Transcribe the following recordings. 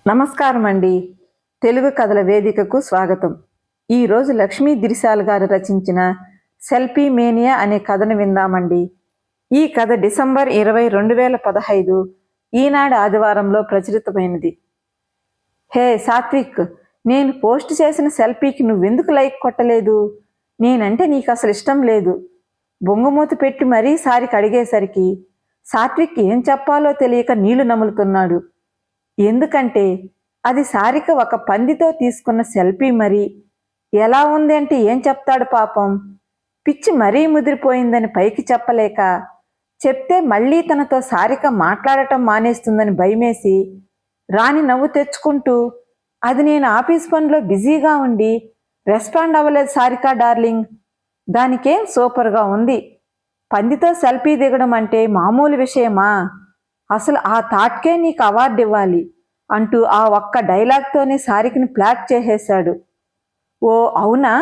నమస్కారం అండి. తెలుగు కథల వేదికకు స్వాగతం. ఈరోజు లక్ష్మీ దిరిశాల్ గారు రచించిన సెల్ఫీ మేనియా అనే కథను విందామండి. ఈ కథ డిసెంబర్ 20, 2015 ఈనాడు ఆదివారంలో ప్రచురితమైనది. హే సాత్విక్, నేను పోస్ట్ చేసిన సెల్ఫీకి నువ్వెందుకు లైక్ కొట్టలేదు? నేనంటే నీకు అసలు ఇష్టం లేదు. బొంగుమూతి పెట్టి మరీ సారికి అడిగేసరికి సాత్విక్ ఏం చెప్పాలో తెలియక నీళ్లు నములుతున్నాడు. ఎందుకంటే అది సారిక ఒక పందితో తీసుకున్న సెల్ఫీ. మరి ఎలా ఉంది అంటే ఏం చెప్తాడు పాపం. పిచ్చి మరీ ముదిరిపోయిందని పైకి చెప్పలేక, చెప్తే మళ్ళీ తనతో సారిక మాట్లాడటం మానేస్తుందని భయమేసి రాని నవ్వు తెచ్చుకుంటూ, అది నేను ఆఫీస్ పనిలో బిజీగా ఉండి రెస్పాండ్ అవ్వలేదు సారికా డార్లింగ్. దానికేం సూపర్గా ఉంది. పందితో సెల్ఫీ దిగడం అంటే మామూలు విషయమా? అసలు ఆ థాట్కే నీకు అవార్డు ఇవ్వాలి అంటూ ఆ ఒక్క డైలాగ్తోనే సారికని ఫ్లాట్ చేసేశాడు. ఓ అవునా?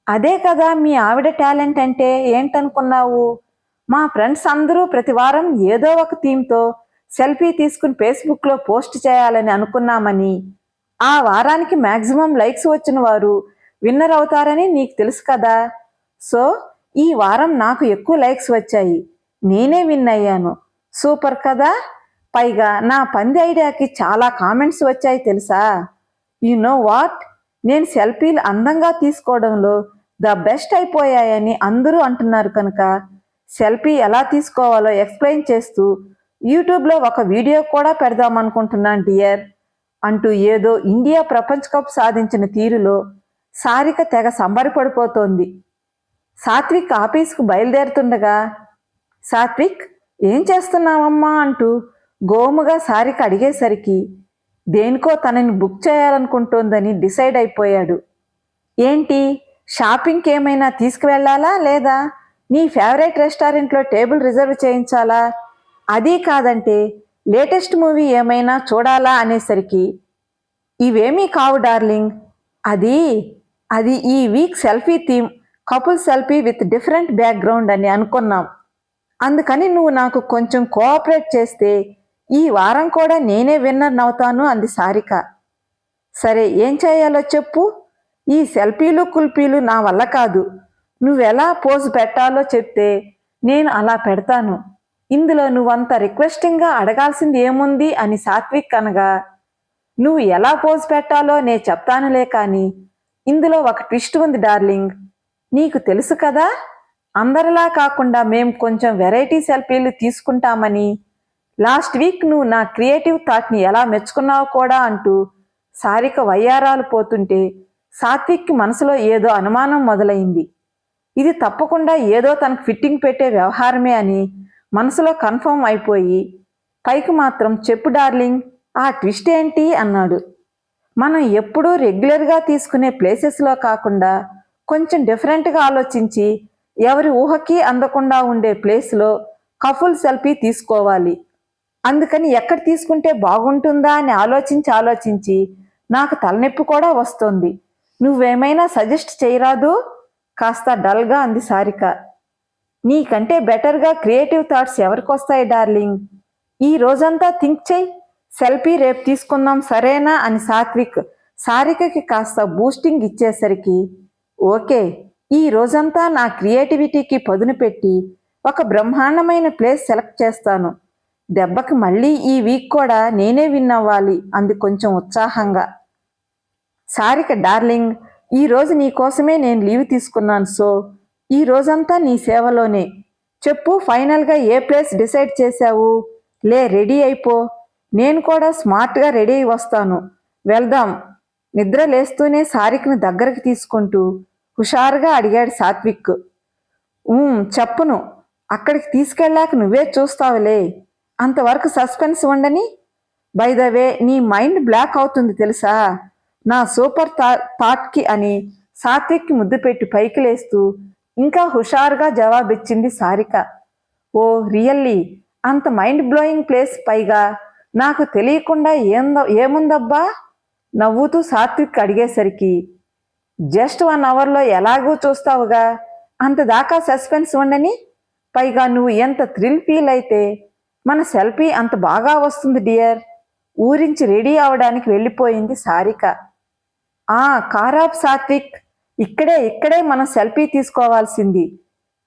అదే కదా మీ ఆవిడ టాలెంట్ అంటే ఏంటనుకున్నావు? మా ఫ్రెండ్స్ అందరూ ప్రతి వారం ఏదో ఒక థీమ్తో సెల్ఫీ తీసుకుని ఫేస్బుక్లో పోస్ట్ చేయాలని అనుకున్నామని, ఆ వారానికి మ్యాక్సిమం లైక్స్ వచ్చిన వారు విన్నర్ అవుతారని నీకు తెలుసు కదా. సో ఈ వారం నాకు ఎక్కువ లైక్స్ వచ్చాయి, నేనే విన్ అయ్యాను. సూపర్ కదా. పైగా నా పంది ఐడియాకి చాలా కామెంట్స్ వచ్చాయి తెలుసా. యు నో వాట్, నేను సెల్ఫీలు అందంగా తీసుకోవడంలో ద బెస్ట్ అయిపోయాయని అందరూ అంటున్నారు కనుక సెల్ఫీ ఎలా తీసుకోవాలో ఎక్స్ప్లెయిన్ చేస్తూ యూట్యూబ్లో ఒక వీడియో కూడా పెడదామనుకుంటున్నాను డియర్ అంటూ ఏదో ఇండియా ప్రపంచ కప్ సాధించిన తీరులో సారిక తెగ సంబరపడిపోతోంది. సాత్విక్ ఆఫీస్కు బయలుదేరుతుండగా, సాత్విక్ ఏం చేస్తున్నావమ్మా అంటూ గోముగా సారిక అడిగేసరికి దేనికో తనని బుక్ చేయాలనుకుంటోందని డిసైడ్ అయిపోయాడు. ఏంటి, షాపింగ్కి ఏమైనా తీసుకువెళ్ళాలా లేదా నీ ఫేవరెట్ రెస్టారెంట్లో టేబుల్ రిజర్వ్ చేయించాలా? అదీ కాదంటే లేటెస్ట్ మూవీ ఏమైనా చూడాలా అనేసరికి, ఇవేమీ కావు డార్లింగ్. అది అది ఈ week selfie theme, couple selfie with different background అని అనుకున్నాం. అందుకని నువ్వు నాకు కొంచెం కోఆపరేట్ చేస్తే ఈ వారం కూడా నేనే విన్నర్ అవుతాను అంది సారిక. సరే, ఏం చేయాలో చెప్పు. ఈ సెల్ఫీలు కుల్ఫీలు నా వల్ల కాదు. నువ్వెలా పోజ్ పెట్టాలో చెప్తే నేను అలా పెడతాను. ఇందులో నువ్వంత రిక్వెస్టింగ్గా అడగాల్సింది ఏముంది అని సాత్విక్ అనగా, నువ్వు ఎలా పోజ్ పెట్టాలో నే చెప్తానులే, కానీ ఇందులో ఒక ట్విస్ట్ ఉంది డార్లింగ్. నీకు తెలుసు కదా, అందరిలా కాకుండా మేం కొంచెం వెరైటీ సెల్ఫీలు తీసుకుంటామని. లాస్ట్ వీక్ నువ్వు నా క్రియేటివ్ థాట్ని ఎలా మెచ్చుకున్నావు కూడా అంటూ సారిక వయ్యారాలు పోతుంటే సాత్విక్కి మనసులో ఏదో అనుమానం మొదలైంది. ఇది తప్పకుండా ఏదో తనకు ఫిట్టింగ్ పెట్టే వ్యవహారమే అని మనసులో కన్ఫర్మ్ అయిపోయి, పైకి మాత్రం చెప్పు డార్లింగ్, ఆ ట్విస్ట్ ఏంటి అన్నాడు. మనం ఎప్పుడూ రెగ్యులర్గా తీసుకునే ప్లేసెస్లో కాకుండా కొంచెం డిఫరెంట్గా ఆలోచించి ఎవరి ఊహకి అందకుండా ఉండే ప్లేస్లో కపుల్ సెల్ఫీ తీసుకోవాలి. అందుకని ఎక్కడ తీసుకుంటే బాగుంటుందా అని ఆలోచించి నాకు తలనొప్పి కూడా వస్తోంది. నువ్వేమైనా సజెస్ట్ చేయరాదు? కాస్త డల్గా అంది సారిక. నీకంటే బెటర్గా క్రియేటివ్ థాట్స్ ఎవరికి వస్తాయి డార్లింగ్? ఈ రోజంతా థింక్ చెయ్యి, సెల్ఫీ రేపు తీసుకుందాం సరేనా అని సాత్విక్ సారికకి కాస్త బూస్టింగ్ ఇచ్చేసరికి, ఓకే, ఈ రోజంతా నా క్రియేటివిటీకి పదును పెట్టి ఒక బ్రహ్మాండమైన ప్లేస్ సెలెక్ట్ చేస్తాను. దెబ్బకి మళ్ళీ ఈ వీక్ కూడా నేనే విన్ అవ్వాలి అంది కొంచెం ఉత్సాహంగా. సారిక డార్లింగ్, ఈరోజు నీకోసమే నేను లీవ్ తీసుకున్నాను. సో ఈ రోజంతా నీ సేవలోనే. చెప్పు, ఫైనల్గా ఏ ప్లేస్ డిసైడ్ చేశావు? లే, రెడీ అయిపో. నేను కూడా స్మార్ట్గా రెడీ అయి వస్తాను, వెళ్దాం. నిద్ర లేస్తూనే సారికను దగ్గరకు తీసుకుంటూ హుషారుగా అడిగాడు సాత్విక్. చెప్పును, అక్కడికి తీసుకెళ్ళాక నువ్వే చూస్తావులే, అంతవరకు సస్పెన్స్ ఉండని. బై ద వే, నీ మైండ్ బ్లాక్ అవుతుంది తెలుసా నా సూపర్ థాట్కి అని సాత్విక్కి ముద్దు పెట్టి పైకి లేస్తూ ఇంకా హుషారుగా జవాబిచ్చింది సారిక. ఓ రియల్లీ? అంత మైండ్ బ్లోయింగ్ ప్లేస్, పైగా నాకు తెలియకుండా ఏముందబ్బా? నవ్వుతూ సాత్విక్ అడిగేసరికి, జస్ట్ 1 అవర్లో ఎలాగూ చూస్తావుగా, అంతదాకా సస్పెన్స్ ఉండని. పైగా నువ్వు ఎంత థ్రిల్ ఫీల్ అయితే మన సెల్ఫీ అంత బాగా వస్తుంది డియర్. ఊరించి రెడీ అవడానికి వెళ్ళిపోయింది సారిక. కారాప్ సాత్విక్, ఇక్కడే మనం సెల్ఫీ తీసుకోవాల్సింది.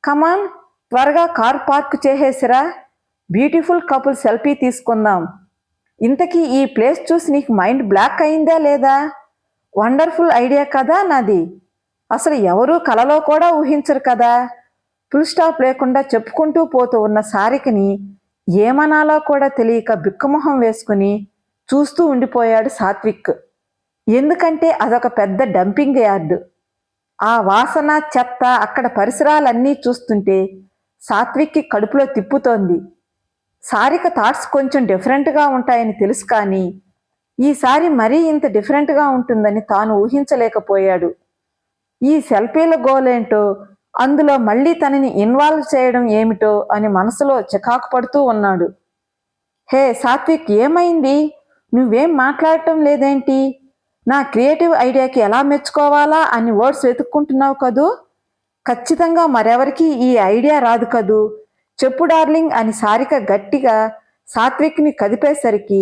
కమాన్, త్వరగా కార్ పార్క్ చేసేసిరా, బ్యూటిఫుల్ కపుల్ సెల్ఫీ తీసుకుందాం. ఇంతకీ ఈ ప్లేస్ చూసి నీకు మైండ్ బ్లాక్ అయిందా లేదా? వండర్ఫుల్ ఐడియా కదా నాది. అసలు ఎవరూ కలలో కూడా ఊహించరు కదా. ఫుల్ స్టాప్ లేకుండా చెప్పుకుంటూ పోతూ ఉన్న సారికని ఏమనాలో కూడా తెలియక బిక్కమొహం వేసుకుని చూస్తూ ఉండిపోయాడు సాత్విక్. ఎందుకంటే అదొక పెద్ద డంపింగ్ యార్డు. ఆ వాసన, చెత్త, అక్కడ పరిసరాలన్నీ చూస్తుంటే సాత్విక్కి కడుపులో తిప్పుతోంది. సారిక థాట్స్ కొంచెం డిఫరెంట్గా ఉంటాయని తెలుసు, కానీ ఈసారి మరీ ఇంత డిఫరెంట్గా ఉంటుందని తాను ఊహించలేకపోయాడు. ఈ సెల్ఫీల గోలేంటో, అందులో మళ్ళీ తనని ఇన్వాల్వ్ చేయడం ఏమిటో అని మనసులో చికాకు పడుతూ ఉన్నాడు. హే సాత్విక్, ఏమైంది? నువ్వేం మాట్లాడటం లేదేంటి? నా క్రియేటివ్ ఐడియాకి ఎలా మెచ్చుకోవాలా అని వర్డ్స్ వెతుక్కుంటున్నావు కదూ. ఖచ్చితంగా మరెవరికి ఈ ఐడియా రాదు కదూ. చెప్పు డార్లింగ్ అని సారిక గట్టిగా సాత్విక్ని కదిపేసరికి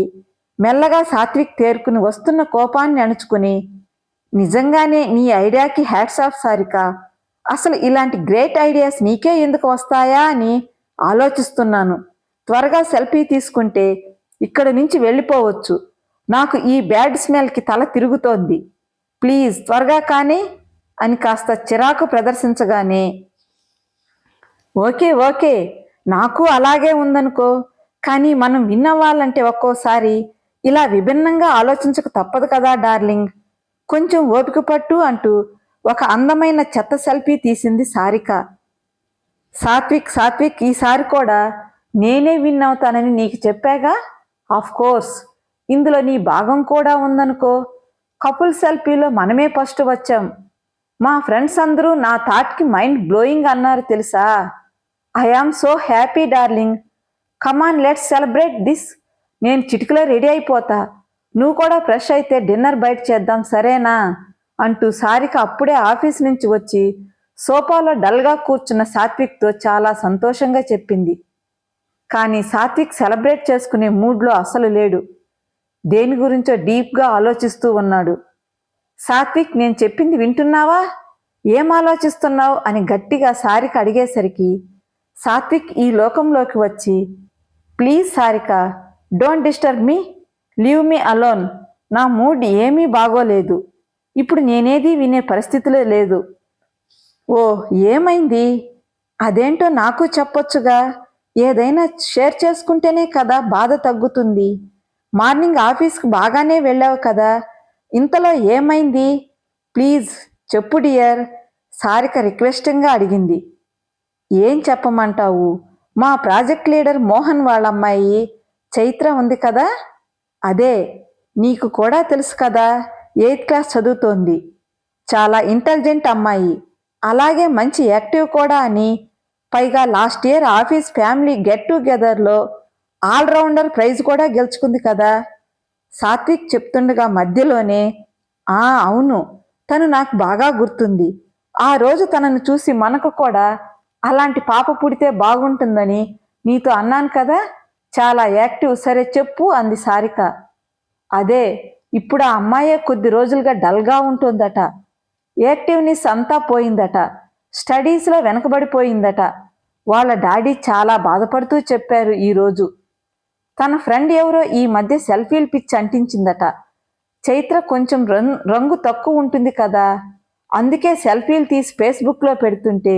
మెల్లగా సాత్విక్ తేరుకుని వస్తున్న కోపాన్ని అణుచుకుని, నిజంగానే నీ ఐడియాకి హ్యాట్స్ ఆఫ్ సారిక. అసలు ఇలాంటి గ్రేట్ ఐడియాస్ నీకే ఎందుకు వస్తాయా అని ఆలోచిస్తున్నాను. త్వరగా సెల్ఫీ తీసుకుంటే ఇక్కడి నుంచి వెళ్ళిపోవచ్చు. నాకు ఈ బ్యాడ్ స్మెల్కి తల తిరుగుతోంది. ప్లీజ్ త్వరగా కానీ అని కాస్త చిరాకు ప్రదర్శించగానే, ఓకే, నాకు అలాగే ఉందనుకో. కానీ మనం విన్నవాళ్ళంటే ఒక్కోసారి ఇలా విభిన్నంగా ఆలోచించక తప్పదు కదా డార్లింగ్. కొంచెం ఓపిక పట్టు అంటూ ఒక అందమైన చెత్త సెల్ఫీ తీసింది సారిక. సాత్విక్, ఈసారి కూడా నేనే విన్ అవుతానని నీకు చెప్పాగా. ఆఫ్ కోర్స్ ఇందులో నీ భాగం కూడా ఉందనుకో. కపుల్ సెల్ఫీలో మనమే ఫస్ట్ వచ్చాం. మా ఫ్రెండ్స్ అందరూ నా థాట్కి మైండ్ బ్లోయింగ్ అన్నారు తెలుసా. I am so happy darling. Come on, let's celebrate this. నేను చిటికలో రెడీ అయిపోతా. నువ్వు కూడా ఫ్రెష్ అయితే డిన్నర్ బయట చేద్దాం, సరేనా అంటూ సారిక అప్పుడే ఆఫీస్ నుంచి వచ్చి సోఫాలో డల్గా కూర్చున్న సాత్విక్తో చాలా సంతోషంగా చెప్పింది. కానీ సాత్విక్ సెలబ్రేట్ చేసుకునే మూడ్లో అసలు లేడు. దేని గురించో డీప్గా ఆలోచిస్తూ ఉన్నాడు. సాత్విక్, నేను చెప్పింది వింటున్నావా? ఏం ఆలోచిస్తున్నావు అని గట్టిగా సారిక అడిగేసరికి సాత్విక్ ఈ లోకంలోకి వచ్చి, please Sarika, don't disturb me, leave me alone. నా మూడ్ ఏమీ బాగోలేదు. ఇప్పుడు నేనేది వినే పరిస్థితిలో లేదు. ఓ, ఏమైంది? అదేంటో నాకు చెప్పొచ్చుగా. ఏదైనా షేర్ చేసుకుంటేనే కదా బాధ తగ్గుతుంది. మార్నింగ్ ఆఫీస్కి బాగానే వెళ్ళావు కదా, ఇంతలో ఏమైంది? ప్లీజ్ చెప్పు డియర్, సారిక రిక్వెస్టింగ్గా అడిగింది. ఏం చెప్పమంటావు? మా ప్రాజెక్ట్ లీడర్ మోహన్ వాళ్ళ అమ్మాయి చైత్ర ఉంది కదా, అదే నీకు కూడా తెలుసు కదా, 8th క్లాస్ చదువుతోంది. చాలా ఇంటెలిజెంట్ అమ్మాయి, అలాగే మంచి యాక్టివ్ కూడా అని. పైగా last year office family get టుగెదర్లో ఆల్రౌండర్ ప్రైజ్ కూడా గెలుచుకుంది కదా. సాత్విక్ చెప్తుండగా మధ్యలోనే, అవును, తను నాకు బాగా గుర్తుంది. ఆ రోజు తనను చూసి మనకు కూడా అలాంటి పాప పుడితే బాగుంటుందని నీతో అన్నాను కదా. చాలా యాక్టివ్. సరే చెప్పు అంది సారిక. అదే, ఇప్పుడు ఆ అమ్మాయే కొద్ది రోజులుగా డల్గా ఉంటుందట. యాక్టివ్నెస్ అంతా పోయిందట. స్టడీస్లో వెనకబడిపోయిందట. వాళ్ళ డాడీ చాలా బాధపడుతూ చెప్పారు ఈరోజు. తన ఫ్రెండ్ ఎవరో ఈ మధ్య సెల్ఫీలు పిచ్చి అంటించిందట. చైత్ర కొంచెం రంగు తక్కువ ఉంటుంది కదా, అందుకే సెల్ఫీలు తీసి ఫేస్బుక్లో పెడుతుంటే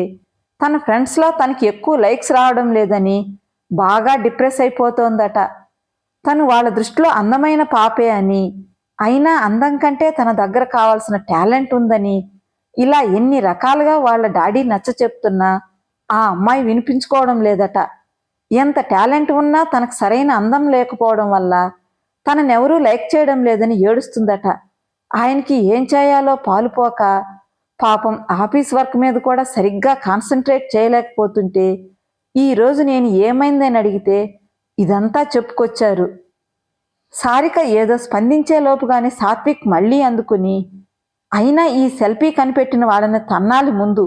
తన ఫ్రెండ్స్లో తనకి ఎక్కువ లైక్స్ రావడం లేదని బాగా డిప్రెస్ అయిపోతోందట. తను వాళ్ళ దృష్టిలో అందమైన పాపే అని, అయినా అందం కంటే తన దగ్గర కావాల్సిన టాలెంట్ ఉందని, ఇలా ఎన్ని రకాలుగా వాళ్ళ డాడీ నచ్చ చెప్తున్నా ఆ అమ్మాయి వినిపించుకోవడం లేదట. ఎంత టాలెంట్ ఉన్నా తనకు సరైన అందం లేకపోవడం వల్ల తననెవరూ లైక్ చేయడం లేదని ఏడుస్తుందట. ఆయనకి ఏం చేయాలో పాలుపోక పాపం ఆఫీస్ వర్క్ మీద కూడా సరిగ్గా కాన్సన్ట్రేట్ చేయలేకపోతుంటే ఈరోజు నేను ఏమైందని అడిగితే ఇదంతా చెప్పుకొచ్చారు. సారిక ఏదో స్పందించే లోపుగానే సాత్విక్ మళ్ళీ అందుకుని, అయినా ఈ సెల్ఫీ కనిపెట్టిన వాళ్ళని తన్నాలి ముందు.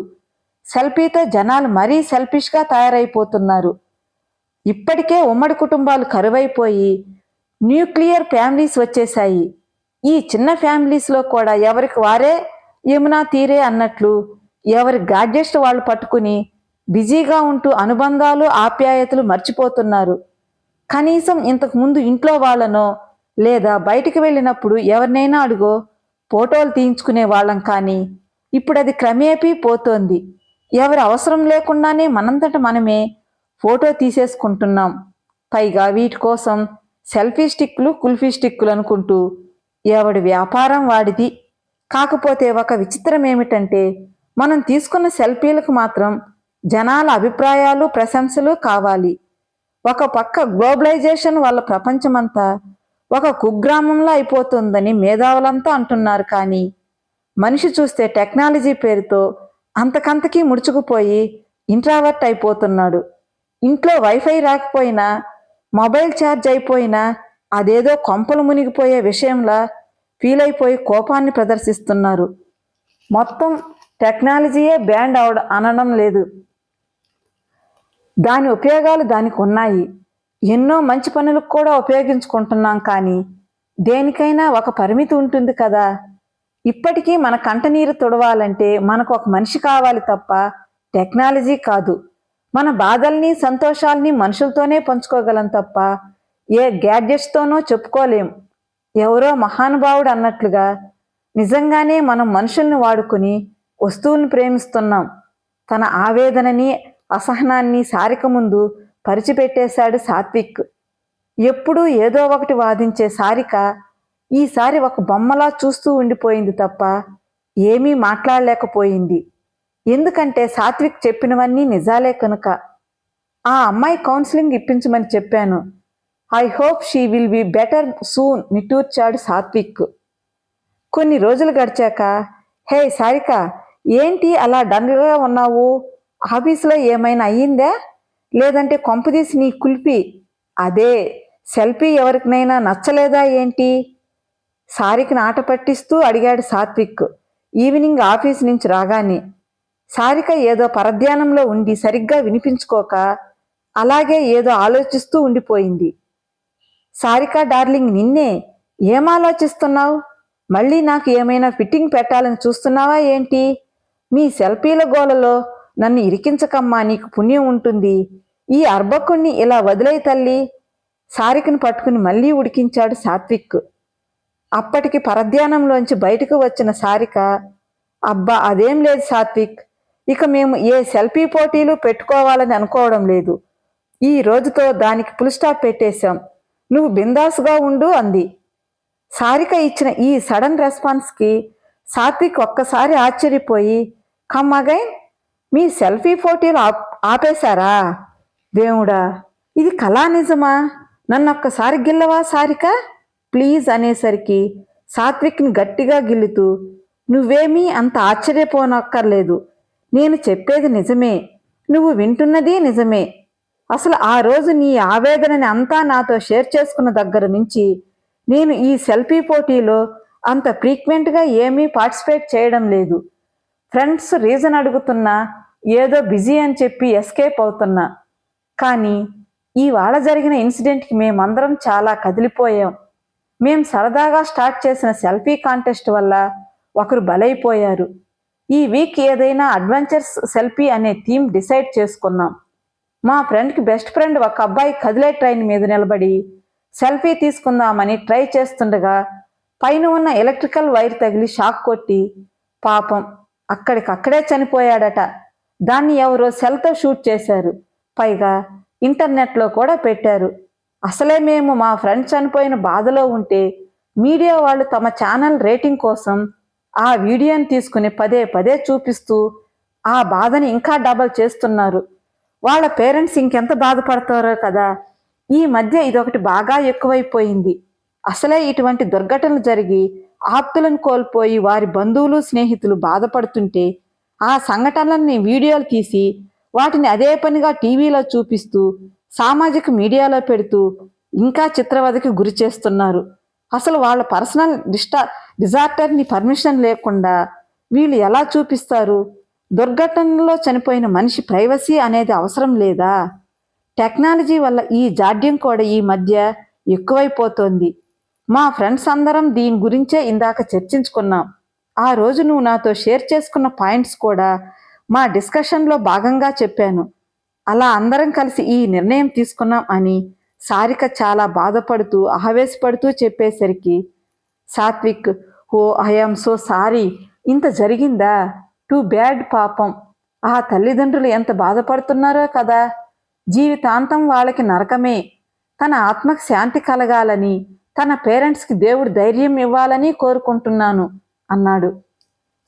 సెల్ఫీతో జనాలు మరీ సెల్ఫిష్గా తయారైపోతున్నారు. ఇప్పటికే ఉమ్మడి కుటుంబాలు కరువైపోయి న్యూక్లియర్ ఫ్యామిలీస్ వచ్చేశాయి. ఈ చిన్న ఫ్యామిలీస్లో కూడా ఎవరికి వారే యమునా తీరే అన్నట్లు ఎవరి గాడ్జెట్స్ వాళ్ళు పట్టుకుని బిజీగా ఉంటూ అనుబంధాలు ఆప్యాయతలు మర్చిపోతున్నారు. కనీసం ఇంతకుముందు ఇంట్లో వాళ్ళనో లేదా బయటికి వెళ్ళినప్పుడు ఎవరినైనా అడుగో ఫోటోలు తీయించుకునే వాళ్ళం, కానీ ఇప్పుడు అది క్రమేపీ పోతోంది. ఎవరి అవసరం లేకుండానే మనంతట మనమే ఫోటో తీసేసుకుంటున్నాం. పైగా వీటి కోసం సెల్ఫీ స్టిక్లు కుల్ఫీ స్టిక్కులు అనుకుంటూ ఎవడి వ్యాపారం వాడిది. కాకపోతే ఒక విచిత్రం ఏమిటంటే మనం తీసుకున్న సెల్ఫీలకు మాత్రం జనాల అభిప్రాయాలు ప్రశంసలు కావాలి. ఒక పక్క గ్లోబలైజేషన్ వల్ల ప్రపంచమంతా ఒక కుగ్రామంలో అయిపోతుందని మేధావులంతా అంటున్నారు, కానీ మనిషి చూస్తే టెక్నాలజీ పేరుతో అంతకంతకీ ముడుచుకుపోయి ఇంట్రావర్ట్ అయిపోతున్నాడు. ఇంట్లో వైఫై రాకపోయినా మొబైల్ ఛార్జ్ అయిపోయినా అదేదో కొంపలు మునిగిపోయే విషయంలా ఫీల్ అయిపోయి కోపాన్ని ప్రదర్శిస్తున్నారు. మొత్తం టెక్నాలజీయే బ్యాండ్ అనడం లేదు. దాని ఉపయోగాలు దానికి ఉన్నాయి. ఎన్నో మంచి పనులకు కూడా ఉపయోగించుకుంటున్నాం, కానీ దేనికైనా ఒక పరిమితి ఉంటుంది కదా. ఇప్పటికీ మన కంటనీరు తుడవాలంటే మనకు ఒక మనిషి కావాలి తప్ప టెక్నాలజీ కాదు. మన బాధల్ని సంతోషాల్ని మనుషులతోనే పంచుకోగలం తప్ప ఏ గ్యాడ్జెట్స్తోనో చెప్పుకోలేం. ఎవరో మహానుభావుడు అన్నట్లుగా నిజంగానే మనం మనుషుల్ని వాడుకుని వస్తువుల్ని ప్రేమిస్తున్నాం. తన ఆవేదనని అసహనాన్ని సారిక ముందు పరిచిపెట్టేశాడు సాత్విక్. ఎప్పుడూ ఏదో ఒకటి వాదించే సారిక ఈసారి ఒక బొమ్మలా చూస్తూ ఉండిపోయింది తప్ప ఏమీ మాట్లాడలేకపోయింది. ఎందుకంటే సాత్విక్ చెప్పినవన్నీ నిజాలే కనుక. ఆ అమ్మాయి కౌన్సిలింగ్ ఇప్పించమని చెప్పాను. I hope she will be better soon నిట్టూర్చాడు సాత్విక్. కొన్ని రోజులు గడిచాక, హే సారిక, ఏంటి అలా డల్గా ఉన్నావు? ఆఫీసులో ఏమైనా అయ్యిందా? లేదంటే కొంపదీసి నీ కుల్పి అదే సెల్ఫీ ఎవరికైనా నచ్చలేదా ఏంటి? సారికని ఆట పట్టిస్తూ అడిగాడు సాత్విక్ ఈవినింగ్ ఆఫీస్ నుంచి రాగానే. సారిక ఏదో పరధ్యానంలో ఉండి సరిగ్గా వినిపించుకోక అలాగే ఏదో ఆలోచిస్తూ ఉండిపోయింది. సారిక డార్లింగ్, నిన్నే. ఏం ఆలోచిస్తున్నావు? మళ్ళీ నాకు ఏమైనా ఫిట్టింగ్ పెట్టాలని చూస్తున్నావా ఏంటి? మీ సెల్ఫీల గోలలో నన్ను ఇరికించకమ్మా, నీకు పుణ్యం ఉంటుంది. ఈ అర్భకుణ్ణి ఇలా వదిలేయి తల్లి. సారికను పట్టుకుని మళ్ళీ ఉడికించాడు సాత్విక్. అప్పటికి పరధ్యానంలోంచి బయటకు వచ్చిన సారిక, అబ్బా అదేం లేదు సాత్విక్, ఇక మేము ఏ సెల్ఫీ పోటీలు పెట్టుకోవాలని అనుకోవడం లేదు. ఈ రోజుతో దానికి ఫుల్ స్టాప్ పెట్టేశాం. నువ్వు బిందాసుగా ఉండు అంది. సారిక ఇచ్చిన ఈ సడన్ రెస్పాన్స్కి సాత్విక్ ఒక్కసారి ఆశ్చర్యపోయి, కమ్ అగైన్, మీ సెల్ఫీ పోటీలు ఆపేశారా? దేవుడా, ఇది కళా నిజమా? నన్ను ఒక్కసారి గిల్లవా సారిక ప్లీజ్ అనేసరికి సాత్విక్ని గట్టిగా గిల్లుతూ, నువ్వేమీ అంత ఆశ్చర్యపోనక్కర్లేదు, నేను చెప్పేది నిజమే, నువ్వు వింటున్నది నిజమే. అసలు ఆ రోజు నీ ఆవేదనని అంతా నాతో షేర్ చేసుకున్న దగ్గర నుంచి నేను ఈ సెల్ఫీ పోటీలో అంత ఫ్రీక్వెంట్గా ఏమీ పార్టిసిపేట్ చేయడం లేదు. ఫ్రెండ్స్ రీజన్ అడుగుతున్నా ఏదో బిజీ అని చెప్పి ఎస్కేప్ అవుతున్నా. కానీ ఇవాళ జరిగిన ఇన్సిడెంట్కి మేమందరం చాలా కదిలిపోయాం. మేం సరదాగా స్టార్ట్ చేసిన సెల్ఫీ కాంటెస్ట్ వల్ల ఒకరు బలైపోయారు. ఈ వీక్ ఏదైనా అడ్వెంచర్స్ సెల్ఫీ అనే థీమ్ డిసైడ్ చేసుకున్నాం. మా ఫ్రెండ్కి బెస్ట్ ఫ్రెండ్ ఒక అబ్బాయి కదిలే ట్రైన్ మీద నిలబడి సెల్ఫీ తీసుకుందామని ట్రై చేస్తుండగా పైన ఉన్న ఎలక్ట్రికల్ వైర్ తగిలి షాక్ కొట్టి పాపం అక్కడికక్కడే చనిపోయాడట. దాన్ని ఎవరో సెల్తో షూట్ చేశారు, పైగా ఇంటర్నెట్లో కూడా పెట్టారు. అసలే మేము మా ఫ్రెండ్ చనిపోయిన బాధలో ఉంటే మీడియా వాళ్ళు తమ ఛానల్ రేటింగ్ కోసం ఆ వీడియోని తీసుకుని పదే పదే చూపిస్తూ ఆ బాధని ఇంకా డబల్ చేస్తున్నారు. వాళ్ళ పేరెంట్స్ ఇంకెంత బాధపడతారో కదా. ఈ మధ్య ఇదొకటి బాగా ఎక్కువైపోయింది. అసలే ఇటువంటి దుర్ఘటనలు జరిగి ఆప్తులను కోల్పోయి వారి బంధువులు స్నేహితులు బాధపడుతుంటే ఆ సంఘటనలని వీడియోలు తీసి వాటిని అదే పనిగా టీవీలో చూపిస్తూ సామాజిక మీడియాలో పెడుతూ ఇంకా చిత్రవధకి గురి చేస్తున్నారు. అసలు వాళ్ళ పర్సనల్ డిజాస్టర్ని పర్మిషన్ లేకుండా వీళ్ళు ఎలా చూపిస్తారు? దుర్ఘటనలో చనిపోయిన మనిషి ప్రైవసీ అనేది అవసరం లేదా? టెక్నాలజీ వల్ల ఈ జాడ్యం కూడా ఈ మధ్య ఎక్కువైపోతోంది. మా ఫ్రెండ్స్ అందరం దీని గురించే ఇందాక చర్చించుకున్నాం. ఆ రోజు నువ్వు నాతో షేర్ చేసుకున్న పాయింట్స్ కూడా మా డిస్కషన్లో భాగంగా చెప్పాను. అలా అందరం కలిసి ఈ నిర్ణయం తీసుకున్నాం అని సారిక చాలా బాధపడుతూ ఆవేశపడుతూ చెప్పేసరికి సాత్విక్, ఓ ఐఆమ్ సో సారీ, ఇంత జరిగిందా, టూ బ్యాడ్, పాపం ఆ తల్లిదండ్రులు ఎంత బాధపడుతున్నారో కదా, జీవితాంతం వాళ్ళకి నరకమే, తన ఆత్మకు శాంతి కలగాలని, తన పేరెంట్స్కి దేవుడు ధైర్యం ఇవ్వాలని కోరుకుంటున్నాను అన్నాడు.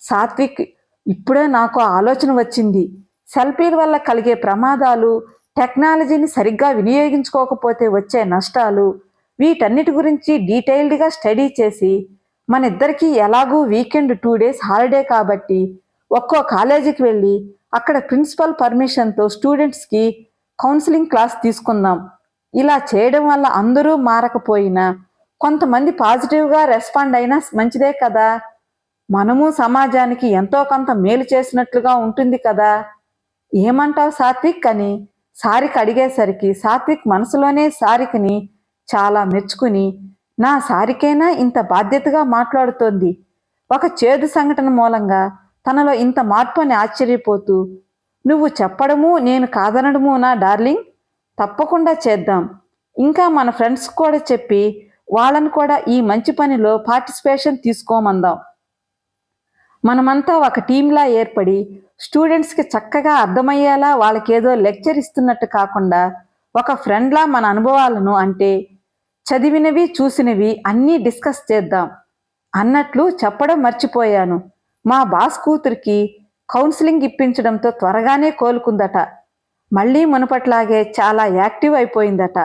సాత్విక్, ఇప్పుడే నాకు ఆలోచన వచ్చింది. సెల్ఫీల వల్ల కలిగే ప్రమాదాలు, టెక్నాలజీని సరిగ్గా వినియోగించుకోకపోతే వచ్చే నష్టాలు, వీటన్నిటి గురించి డీటెయిల్డ్గా స్టడీ చేసి మన ఇద్దరికీ ఎలాగూ వీకెండ్ 2 days హాలిడే కాబట్టి ఒక్కో కాలేజీకి వెళ్ళి అక్కడ ప్రిన్సిపల్ పర్మిషన్తో స్టూడెంట్స్కి కౌన్సిలింగ్ క్లాస్ తీసుకుందాం. ఇలా చేయడం వల్ల అందరూ మారకపోయినా కొంతమంది పాజిటివ్గా రెస్పాండ్ అయినా మంచిదే కదా, మనము సమాజానికి ఎంతో కొంత మేలు చేసినట్లుగా ఉంటుంది కదా, ఏమంటావు సాత్విక్ అని సారిక అడిగేసరికి సాత్విక్ మనసులోనే సారికని చాలా మెచ్చుకుని, నా సారికైనా ఇంత బాధ్యతగా మాట్లాడుతోంది, ఒక చేదు సంఘటన మూలంగా తనలో ఇంత మార్పు అని ఆశ్చర్యపోతూ, నువ్వు చెప్పడము నేను కాదనడము నా డార్లింగ్, తప్పకుండా చేద్దాం. ఇంకా మన ఫ్రెండ్స్ కూడా చెప్పి వాళ్ళని కూడా ఈ మంచి పనిలో పార్టిసిపేషన్ తీసుకోమందాం. మనమంతా ఒక టీంలా ఏర్పడి స్టూడెంట్స్కి చక్కగా అర్థమయ్యేలా వాళ్ళకేదో లెక్చర్ ఇస్తున్నట్టు కాకుండా ఒక ఫ్రెండ్లా మన అనుభవాలను, అంటే చదివినవి చూసినవి అన్నీ డిస్కస్ చేద్దాం. అన్నట్లు చెప్పడం మర్చిపోయాను, మా బాస్ కూతురికి కౌన్సిలింగ్ ఇప్పించడంతో త్వరగానే కోలుకుందట. మళ్ళీ మునుపట్లాగే చాలా యాక్టివ్ అయిపోయిందట.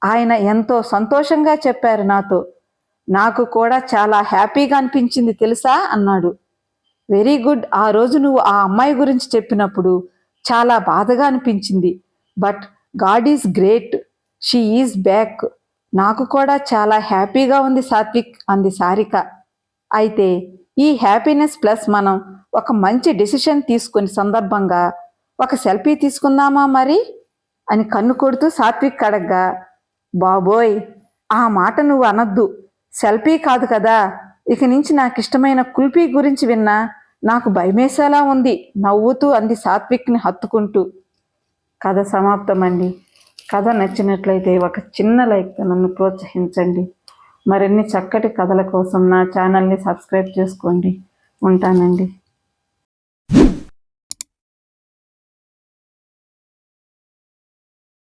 ఆయన ఎంతో సంతోషంగా చెప్పారు నాతో. నాకు కూడా చాలా హ్యాపీగా అనిపించింది తెలుసా అన్నాడు. Very good. ఆ రోజు నువ్వు ఆ అమ్మాయి గురించి చెప్పినప్పుడు చాలా బాధగా అనిపించింది. But God is great, she is back. నాకు కూడా చాలా హ్యాపీగా ఉంది సాత్విక్ అంది సారిక. అయితే ఈ హ్యాపీనెస్ ప్లస్ మనం ఒక మంచి డెసిషన్ తీసుకుని సందర్భంగా ఒక సెల్ఫీ తీసుకుందామా మరి అని కన్ను కొడుతూ సాత్విక్ అడగ్గా, బాబోయ్ ఆ మాట నువ్వు అనొద్దు, సెల్ఫీ కాదు కదా, ఇక నుంచి నాకు ఇష్టమైన కుల్ఫీ గురించి విన్నా నాకు భయమేసేలా ఉంది నవ్వుతూ అంది సాత్విక్ని హత్తుకుంటూ. కథ సమాప్తమండి. కథ నచ్చినట్లయితే ఒక చిన్న లైక్తో నన్ను ప్రోత్సహించండి. మరిన్ని చక్కటి కథల కోసం నా ఛానల్ని సబ్స్క్రైబ్ చేసుకోండి. ఉంటానండి.